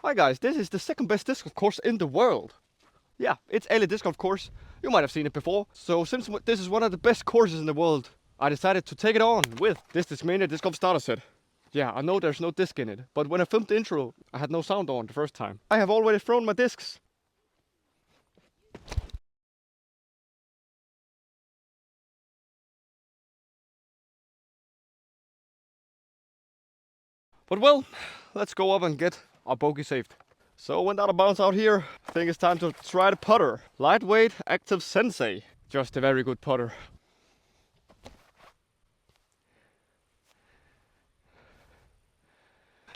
Hi guys, this is the second best disc golf course in the world. Yeah, it's LA Disc Golf Course. You might have seen it before. So since this is one of the best courses in the world, I decided to take it on with this Discmania Disc Golf Starter Set. Yeah, I know there's no disc in it, but when I filmed the intro, I had no sound on the first time. I have already thrown my discs. But well, let's go up and get our bogey saved. So went out of bounds out here. I think it's time to try the putter. Lightweight, active Sensei. Just a very good putter.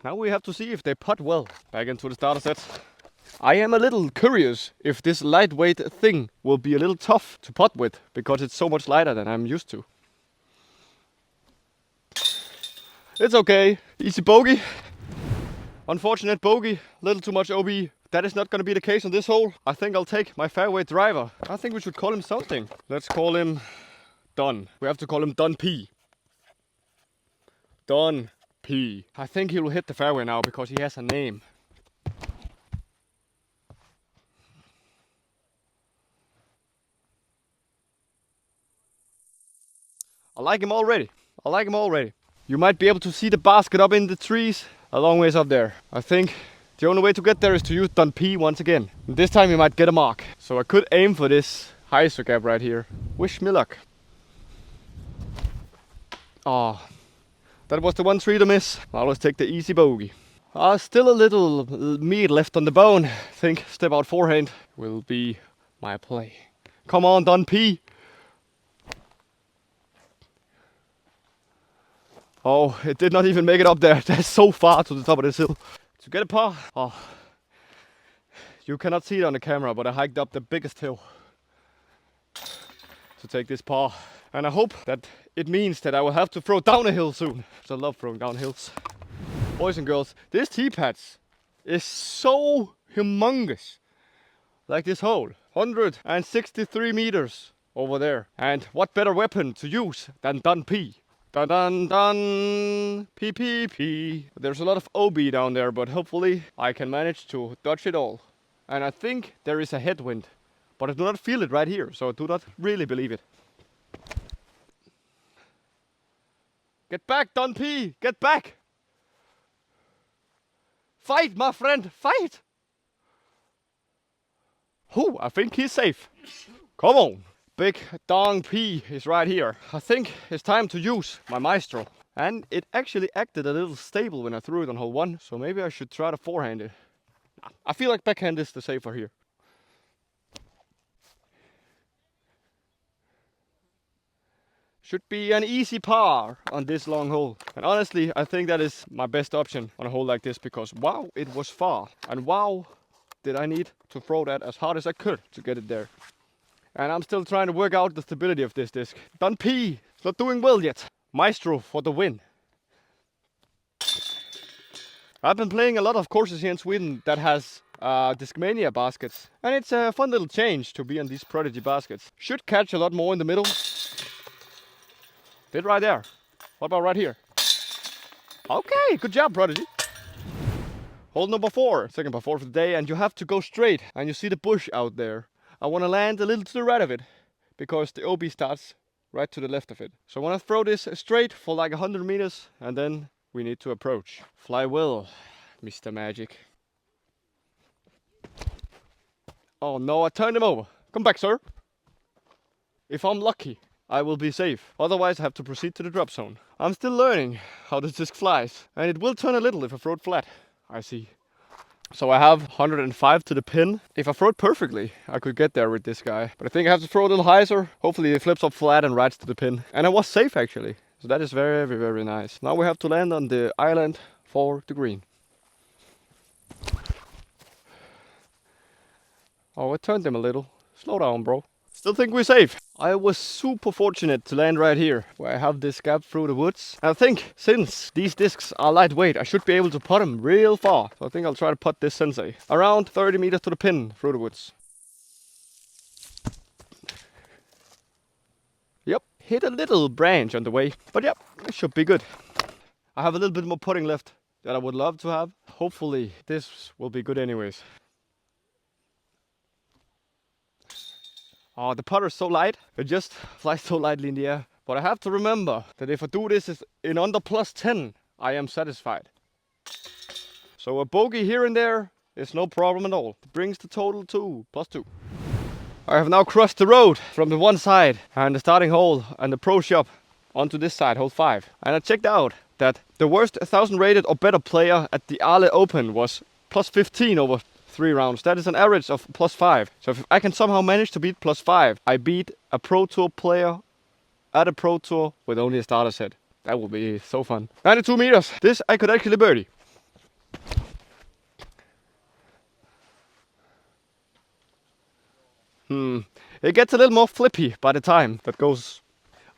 Now we have to see if they putt well. Back into the starter set. I am a little curious if this lightweight thing will be a little tough to putt with, because it's so much lighter than I'm used to. It's okay, easy bogey. Unfortunate bogey, little too much OB. That is not going to be the case on this hole. I think I'll take my fairway driver. I think we should call him something. Let's call him Don. We have to call him Don P. Don P. I think he will hit the fairway now because he has a name. I like him already. I like him already. You might be able to see the basket up in the trees a long ways up there. I think the only way to get there is to use Don P once again. And this time you might get a mark. So I could aim for this hyzer gap right here. Wish me luck. Oh, that was the one tree to miss. Now let's take the easy bogey. Still a little meat left on the bone. I think step out forehand will be my play. Come on, Don P. Oh, it did not even make it up there. That's so far to the top of this hill. To get a par. Oh, you cannot see it on the camera, but I hiked up the biggest hill to take this par. And I hope that it means that I will have to throw down a hill soon. I love throwing down hills. Boys and girls, this tee patch is so humongous. Like this hole, 163 meters over there. And what better weapon to use than Don P? Dun dun dun, P P P. There's a lot of OB down there, but hopefully I can manage to dodge it all. And I think there is a headwind, but I do not feel it right here, so I do not really believe it. Get back, Don P, get back! Fight, my friend, fight! Oh, I think he's safe. Come on. Big Don P is right here. I think it's time to use my Maestro. And it actually acted a little stable when I threw it on hole 1, so maybe I should try to forehand it. I feel like backhand is the safer here. Should be an easy par on this long hole. And honestly, I think that is my best option on a hole like this, because wow, it was far. And wow, did I need to throw that as hard as I could to get it there. And I'm still trying to work out the stability of this disc. Don P is not doing well yet. Maestro for the win. I've been playing a lot of courses here in Sweden that has Discmania baskets. And it's a fun little change to be on these Prodigy baskets. Should catch a lot more in the middle. Did right there. What about right here? Okay, good job, Prodigy. Hole number 4, second par 4 for the day, and you have to go straight. And you see the bush out there. I want to land a little to the right of it, because the OB starts right to the left of it. So I want to throw this straight for like 100 meters, and then we need to approach. Fly well, Mr. Magic. Oh no, I turned him over. Come back, sir. If I'm lucky, I will be safe. Otherwise, I have to proceed to the drop zone. I'm still learning how this disc flies, and it will turn a little if I throw it flat, I see. So I have 105 to the pin. If I throw it perfectly, I could get there with this guy. But I think I have to throw a little hyzer. Hopefully it flips up flat and rides to the pin. And I was safe actually. So that is very, very nice. Now we have to land on the island for the green. Oh, I turned him a little. Slow down, bro. Still think we're safe. I was super fortunate to land right here, where I have this gap through the woods. I think since these discs are lightweight, I should be able to putt them real far. So I think I'll try to putt this Sensei around 30 meters to the pin through the woods. Yep, hit a little branch on the way, but yep, it should be good. I have a little bit more putting left, that I would love to have. Hopefully this will be good anyways. Oh, the putter is so light. It just flies so lightly in the air. But I have to remember that if I do this in under plus 10, I am satisfied. So a bogey here and there is no problem at all. It brings the total to plus 2. I have now crossed the road from the one side and the starting hole and the pro shop onto this side, hole 5. And I checked out that the worst 1000 rated or better player at the Ale Open was plus 15 over 3 rounds. That is an average of plus 5. So if I can somehow manage to beat plus 5, I beat a Pro Tour player at a Pro Tour with only a starter set. That would be so fun. 92 meters. This I could actually birdie. It gets a little more flippy by the time that goes.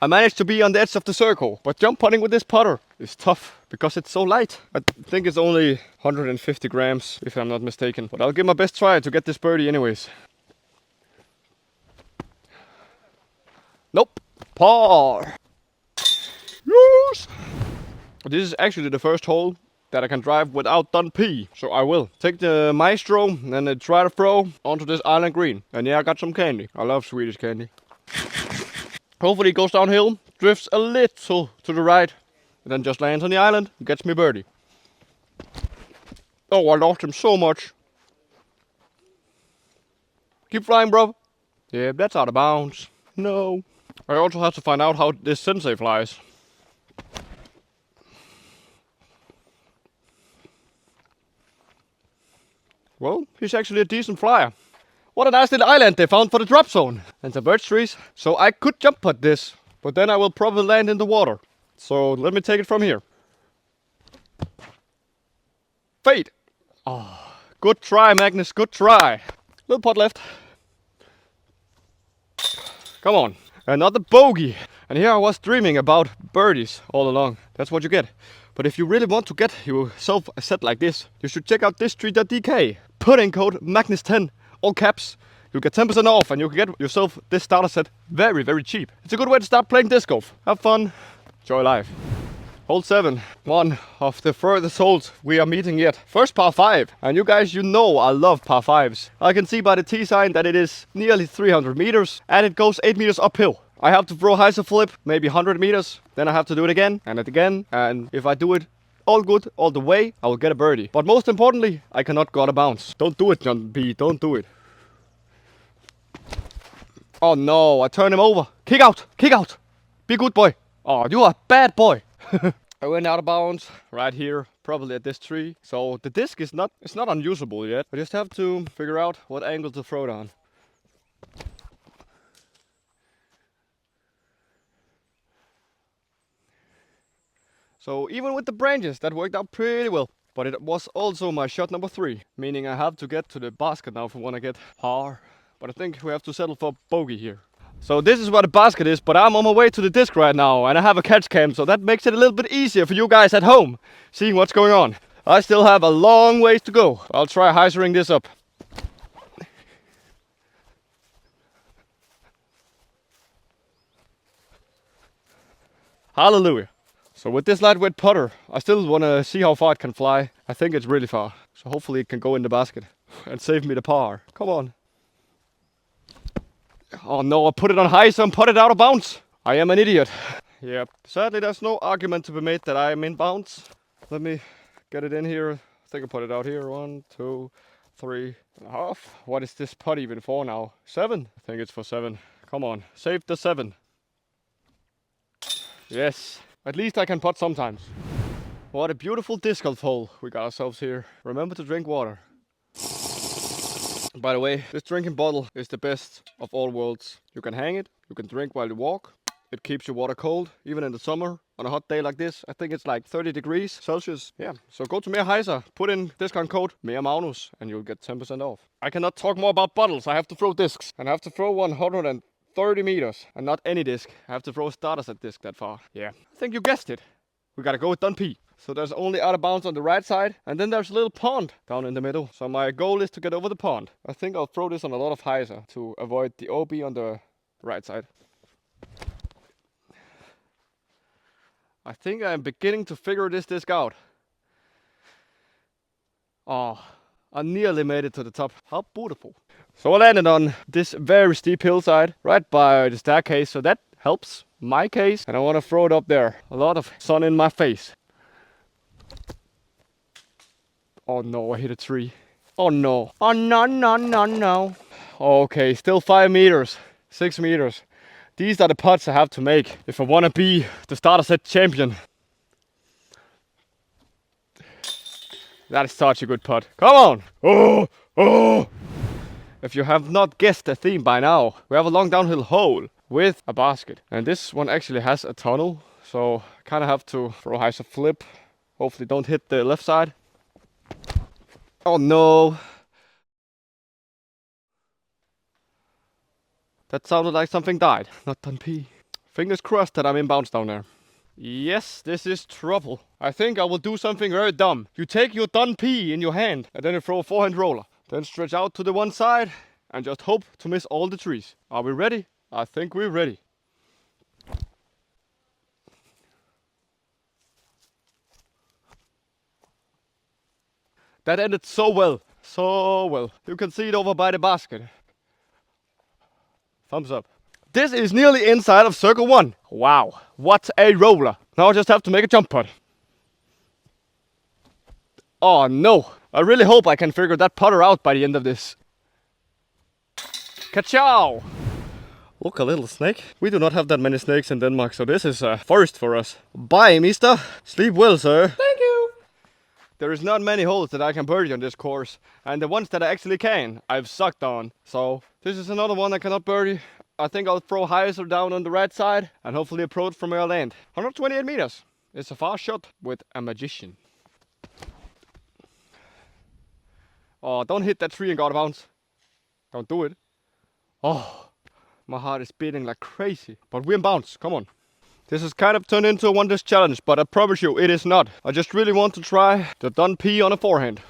I managed to be on the edge of the circle, but jump putting with this putter is tough because it's so light. I think it's only 150 grams if I'm not mistaken, but I'll give my best try to get this birdie anyways. Nope, par. Yes! This is actually the first hole that I can drive without done P, so I will take the Maestro and then try to throw onto this island green. And yeah, I got some candy. I love Swedish candy. Hopefully it goes downhill, drifts a little to the right, and then just lands on the island and gets me birdie. Oh, I lost him so much. Keep flying, bro. Yeah, that's out of bounds. No. I also have to find out how this Sensei flies. Well, he's actually a decent flyer. What a nice little island they found for the drop zone. And some birch trees. So I could jump putt this, but then I will probably land in the water. So let me take it from here. Fade. Oh, good try, Magnus, good try. Little putt left. Come on, another bogey. And here I was dreaming about birdies all along. That's what you get. But if you really want to get yourself a set like this, you should check out Discmania. Putting code Magnus10, all caps. You'll get 10% off and you can get yourself this starter set very, very cheap. It's a good way to start playing disc golf. Have fun, enjoy life. Hole 7, one of the furthest holes we are meeting yet. First par 5, and you guys, you know I love par 5s. I can see by the T sign that it is nearly 300 meters and it goes 8 meters uphill. I have to throw hyzer flip, maybe 100 meters, then I have to do it again, and if I do it all good, all the way, I will get a birdie. But most importantly, I cannot go out of bounds. Don't do it, John B, don't do it. Oh no, I turned him over. Kick out, be a good boy. Oh, you are a bad boy. I went out of bounds right here, probably at this tree. So the disc is not unusable yet. I just have to figure out what angle to throw it on. So even with the branches, that worked out pretty well. But it was also my shot number 3, meaning I have to get to the basket now if I want to get par. But I think we have to settle for bogey here. So this is where the basket is, but I'm on my way to the disc right now and I have a catch cam, so that makes it a little bit easier for you guys at home, seeing what's going on. I still have a long ways to go. I'll try hyzering this up. Hallelujah. So with this lightweight putter, I still want to see how far it can fly. I think it's really far, so hopefully it can go in the basket and save me the par. Come on. Oh no, I put it on hyzer and put it out of bounds. I am an idiot. Yep, sadly there's no argument to be made that I am in bounds. Let me get it in here. I think I put it out here. 1, 2, 3.5. What is this putt even for now? 7? I think it's for 7. Come on, save the 7. Yes, at least I can putt sometimes. What a beautiful disc golf hole we got ourselves here. Remember to drink water. By the way, this drinking bottle is the best of all worlds. You can hang it, you can drink while you walk. It keeps your water cold, even in the summer. On a hot day like this, I think it's like 30 degrees Celsius. Yeah, so go to Hyzer, put in discount code Magnus, and you'll get 10% off. I cannot talk more about bottles. I have to throw discs, and I have to throw 130 meters, and not any disc. I have to throw a starter set disc that far. Yeah, I think you guessed it. We gotta go with Dun P. So there's only out of bounds on the right side, and then there's a little pond down in the middle. So my goal is to get over the pond. I think I'll throw this on a lot of hyzer to avoid the OB on the right side. I think I'm beginning to figure this disc out. Oh, I nearly made it to the top. How beautiful. So I landed on this very steep hillside right by the staircase, so that helps my case. And I want to throw it up there. A lot of sun in my face. Oh no, I hit a tree. Oh no. Oh no, no, no, no. Okay, still 5 meters, 6 meters. These are the putts I have to make if I want to be the starter set champion. That is such a good putt. Come on. Oh, oh. If you have not guessed the theme by now, we have a long downhill hole with a basket. And this one actually has a tunnel, so I kind of have to throw a flip. Hopefully don't hit the left side. Oh no. That sounded like something died, not done pee. Fingers crossed that I'm in bounds down there. Yes, this is trouble. I think I will do something very dumb. You take your done pee in your hand and then you throw a forehand roller. Then stretch out to the one side and just hope to miss all the trees. Are we ready? I think we're ready. That ended so well. So well. You can see it over by the basket. Thumbs up. This is nearly inside of circle 1. Wow, what a roller. Now I just have to make a jump putt. Oh no, I really hope I can figure that putter out by the end of this. Ka-chow! Look, a little snake. We do not have that many snakes in Denmark, so this is a first for us. Bye, mister. Sleep well, sir. Thank you. There is not many holes that I can birdie on this course, and the ones that I actually can, I've sucked on. So this is another one I cannot birdie. I think I'll throw hyzer down on the right side and hopefully approach from where I land. 128 meters. It's a fast shot with a magician. Oh, don't hit that tree and go out of bounds. Don't do it. Oh, my heart is beating like crazy. But we're in bounds. Come on. This has kind of turned into a one-dish challenge, but I promise you it is not. I just really want to try the done pee on a forehand.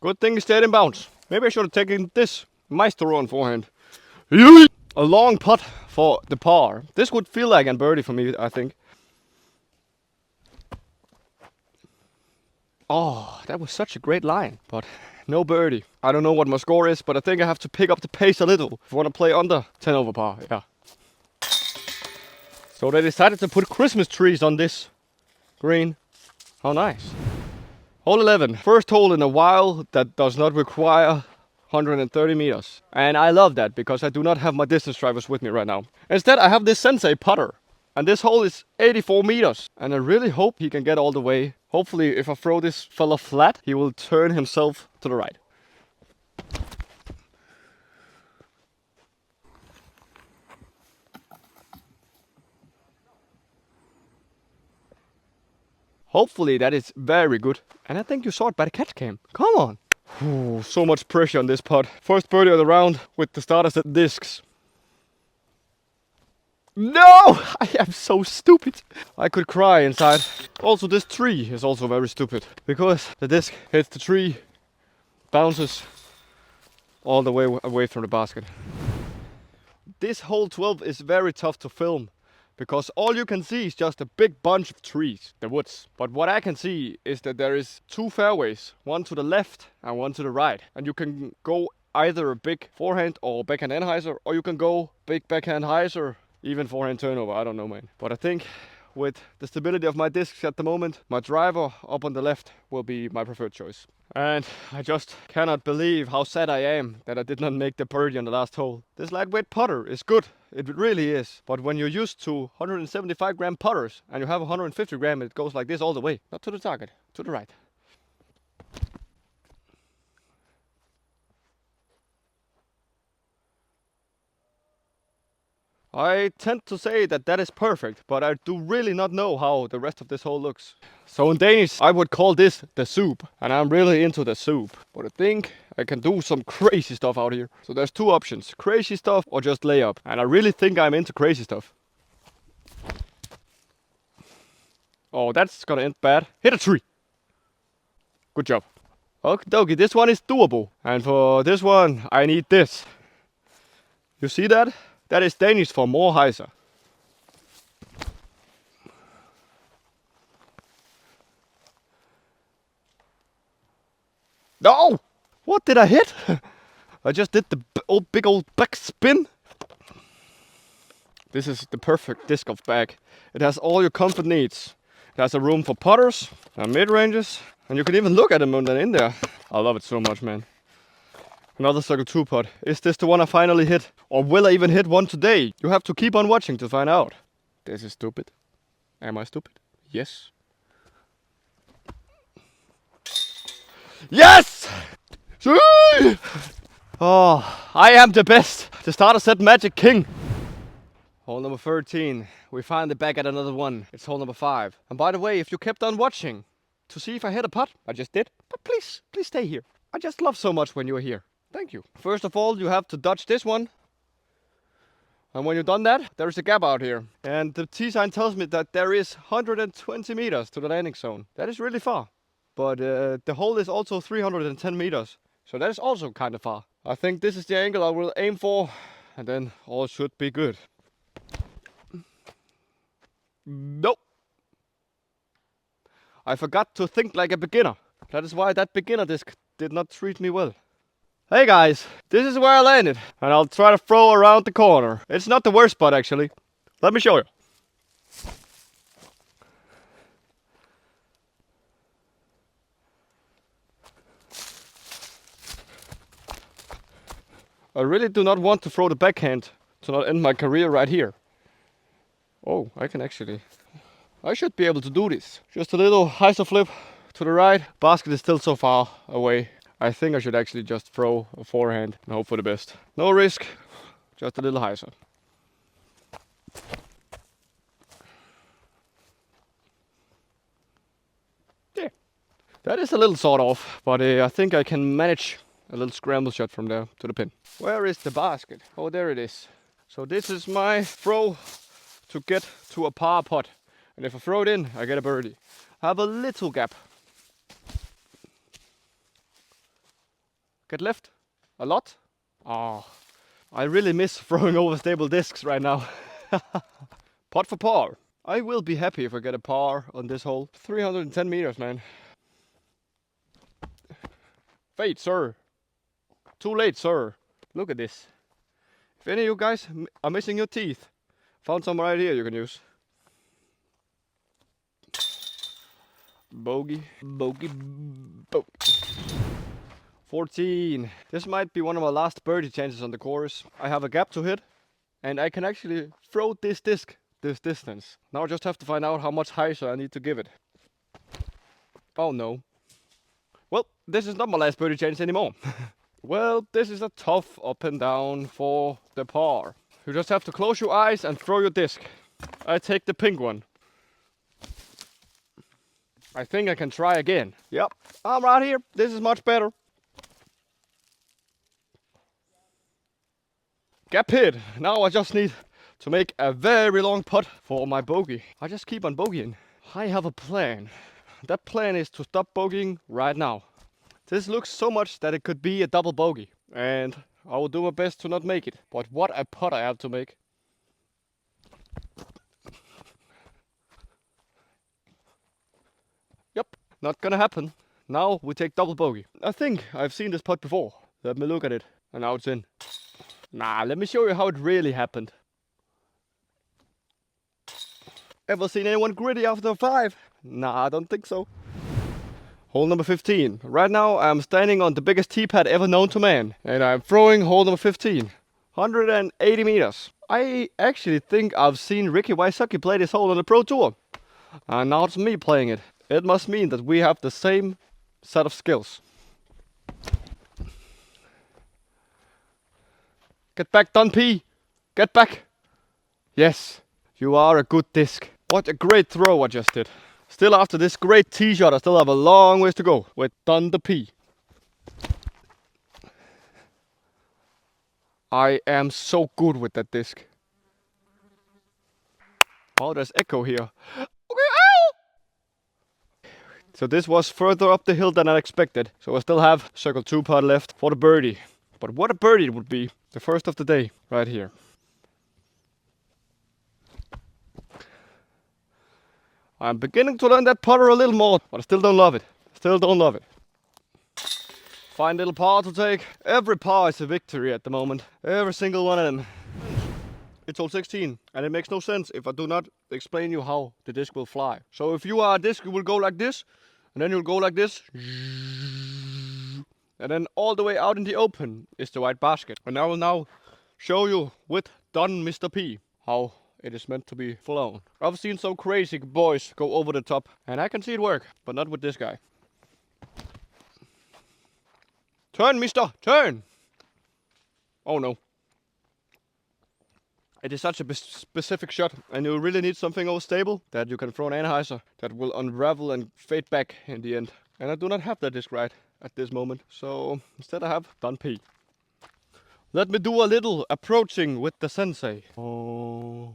Good thing it stayed in bounds. Maybe I should have taken this Maestro on forehand. A long putt for the par. This would feel like a birdie for me, I think. Oh, that was such a great line, but no birdie. I don't know what my score is, but I think I have to pick up the pace a little if I want to play under 10 over par, yeah. So they decided to put Christmas trees on this green. How nice. Hole 11, first hole in a while that does not require 130 meters. And I love that because I do not have my distance drivers with me right now. Instead, I have this Sensei putter. And this hole is 84 meters. And I really hope he can get all the way. Hopefully, if I throw this fella flat, he will turn himself to the right. Hopefully that is very good. And I think you saw it by the catch cam. Come on. Ooh, so much pressure on this putt. First birdie of the round with the starter set discs. No! I am so stupid. I could cry inside. Also, this tree is also very stupid. Because the disc hits the tree, bounces all the way away from the basket. This hole 12 is very tough to film. Because all you can see is just a big bunch of trees, the woods. But what I can see is that there is 2 fairways, one to the left and one to the right. And you can go either a big forehand or backhand anhyzer, or you can go big backhand hyzer, even forehand turnover, I don't know, man. But I think with the stability of my discs at the moment, my driver up on the left will be my preferred choice. And I just cannot believe how sad I am that I did not make the birdie on the last hole. This lightweight putter is good, it really is. But when you're used to 175 gram putters and you have 150 gram, it goes like this all the way. Not to the target, to the right. I tend to say that that is perfect, but I do really not know how the rest of this hole looks. So in Danish, I would call this the soup, and I'm really into the soup. But I think I can do some crazy stuff out here. So there's 2 options, crazy stuff or just lay up. And I really think I'm into crazy stuff. Oh, that's gonna end bad. Hit a tree. Good job. Okie dokie, this one is doable. And for this one, I need this. You see that? That is Danish for more hyzer. No! What did I hit? I just did the big old back spin. This is the perfect disc golf bag. It has all your comfort needs. It has a room for putters and mid-ranges. And you can even look at them when they're in there. I love it so much, man. Another Circle 2 putt. Is this the one I finally hit? Or will I even hit one today? You have to keep on watching to find out. This is stupid. Am I stupid? Yes. Yes! Oh, I am the best. The starter set magic king. Hole number 13. We finally back at another one. It's hole number 5. And by the way, if you kept on watching to see if I hit a putt, I just did. But please stay here. I just love so much when you're here. Thank you. First of all, you have to dodge this one. And when you've done that, there's a gap out here. And the T sign tells me that there is 120 meters to the landing zone. That is really far. But the hole is also 310 meters. So that is also kind of far. I think this is the angle I will aim for. And then all should be good. Nope. I forgot to think like a beginner. That is why that beginner disc did not treat me well. Hey guys, this is where I landed. And I'll try to throw around the corner. It's not the worst spot actually. Let me show you. I really do not want to throw the backhand to not end my career right here. Oh, I should be able to do this. Just a little hyzer flip to the right. Basket is still so far away. I think I should actually just throw a forehand and hope for the best. No risk, just a little hyzer. Yeah, that is a little sawed off, but I think I can manage a little scramble shot from there to the pin. Where is the basket? Oh, there it is. So this is my throw to get to a par putt. And if I throw it in, I get a birdie. I have a little gap. Get left? A lot? Oh, I really miss throwing over stable discs right now. Putt for par. I will be happy if I get a par on this hole. 310 meters, man. Fade, sir. Too late, sir. Look at this. If any of you guys are missing your teeth, found some right here you can use. Bogey, bogey, bogey. 14. This might be one of my last birdie chances on the course. I have a gap to hit, and I can actually throw this disc this distance. Now I just have to find out how much hyzer I need to give it. Oh no. Well, this is not my last birdie chance anymore. Well, this is a tough up and down for the par. You just have to close your eyes and throw your disc. I take the pink one. I think I can try again. Yep, I'm right here. This is much better. Gap hit. Now I just need to make a very long putt for my bogey. I just keep on bogeying. I have a plan. That plan is to stop bogeying right now. This looks so much that it could be a double bogey. And I will do my best to not make it. But what a putt I have to make. Yep, not gonna happen. Now we take double bogey. I think I've seen this putt before. Let me look at it. And now it's in. Nah, let me show you how it really happened. Ever seen anyone gritty after a 5? Nah, I don't think so. Hole number 15. Right now I'm standing on the biggest tee pad ever known to man. And I'm throwing hole number 15. 180 meters. I actually think I've seen Ricky Wysocki play this hole on the Pro Tour. And now it's me playing it. It must mean that we have the same set of skills. Get back, Don P. Get back. Yes, you are a good disc. What a great throw I just did. Still after this great tee shot, I still have a long ways to go with Don P. I am so good with that disc. Oh, there's echo here. Okay, ow! So this was further up the hill than I expected. So I still have circle 2 putt left for the birdie. But what a birdie it would be. The first of the day, right here. I'm beginning to learn that putter a little more, but I still don't love it. Still don't love it. Fine little par to take. Every par is a victory at the moment. Every single one of them. It's hole 16, and it makes no sense if I do not explain you how the disc will fly. So if you are a disc, you will go like this, and then you'll go like this. And then all the way out in the open is the white basket. And I will now show you with Don Mr. P how it is meant to be flown. I've seen some crazy boys go over the top, and I can see it work, but not with this guy. Turn, mister, turn! Oh no. It is such a specific shot, and you really need something over stable that you can throw an anhyzer that will unravel and fade back in the end. And I do not have that disc right at this moment, so instead I have Don P. Let me do a little approaching with the Sensei. Oh.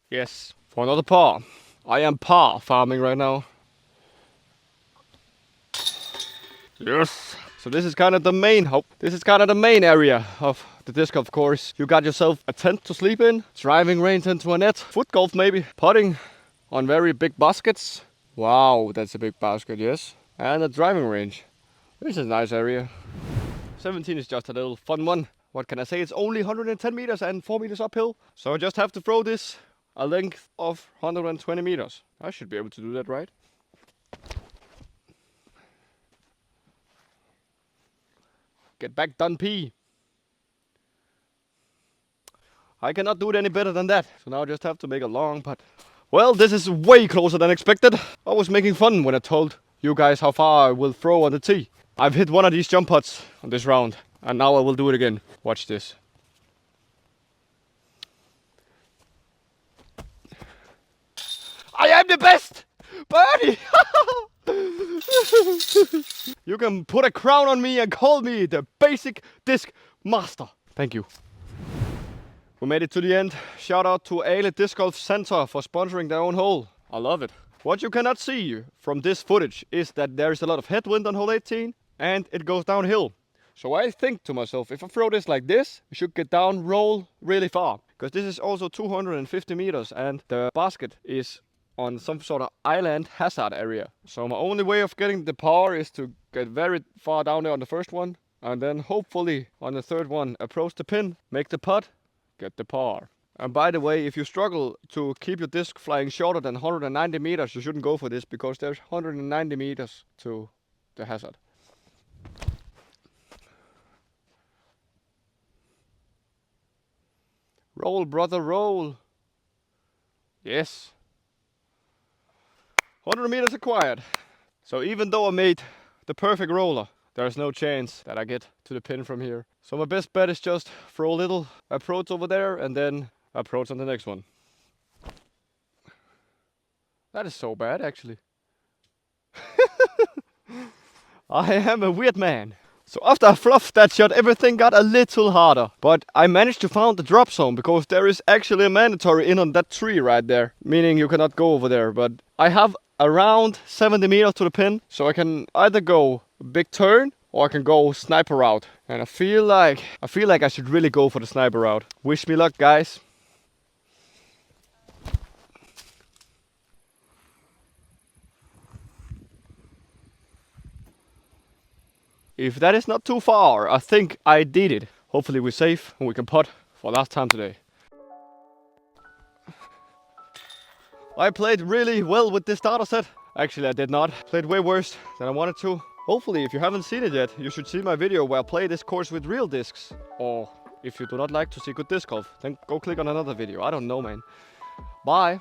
Yes, for another par. I am par farming right now. Yes. So this is kind of the main area of the disc, of course. You got yourself a tent to sleep in, driving range into a net, foot golf maybe, putting on very big baskets. Wow, that's a big basket, yes. And a driving range. This is a nice area. 17 is just a little fun one. What can I say? It's only 110 meters and 4 meters uphill. So I just have to throw this a length of 120 meters. I should be able to do that, right? Get back, Don P. I cannot do it any better than that. So now I just have to make a long putt. Well, this is way closer than expected. I was making fun when I told you guys how far I will throw on the tee. I've hit one of these jump putts on this round, and now I will do it again. Watch this. I am the best! Birdie! You can put a crown on me and call me the basic disc master. Thank you. We made it to the end. Shout out to Ale Disc Golf Center for sponsoring their own hole. I love it. What you cannot see from this footage is that there is a lot of headwind on hole 18 and it goes downhill. So I think to myself, if I throw this like this, it should get down, roll really far. Because this is also 250 meters and the basket is on some sort of island hazard area. So my only way of getting the par is to get very far down there on the first one. And then hopefully on the third one, approach the pin, make the putt, get the par. And by the way, if you struggle to keep your disc flying shorter than 190 meters, you shouldn't go for this because there's 190 meters to the hazard. Roll, brother, roll. Yes. 100 meters acquired. So even though I made the perfect roller, there's no chance that I get to the pin from here. So my best bet is just throw a little approach over there and then approach on the next one. That is so bad, actually. I am a weird man. So after I fluffed that shot, everything got a little harder. But I managed to find the drop zone because there is actually a mandatory in on that tree right there. Meaning you cannot go over there. But I have around 70 meters to the pin. So I can either go big turn or I can go sniper route. And I feel like I should really go for the sniper route. Wish me luck, guys. If that is not too far, I think I did it. Hopefully we're safe and we can putt for last time today. I played really well with this starter set. Actually, I did not. Played way worse than I wanted to. Hopefully, if you haven't seen it yet, you should see my video where I play this course with real discs. Or if you do not like to see good disc golf, then go click on another video. I don't know, man. Bye.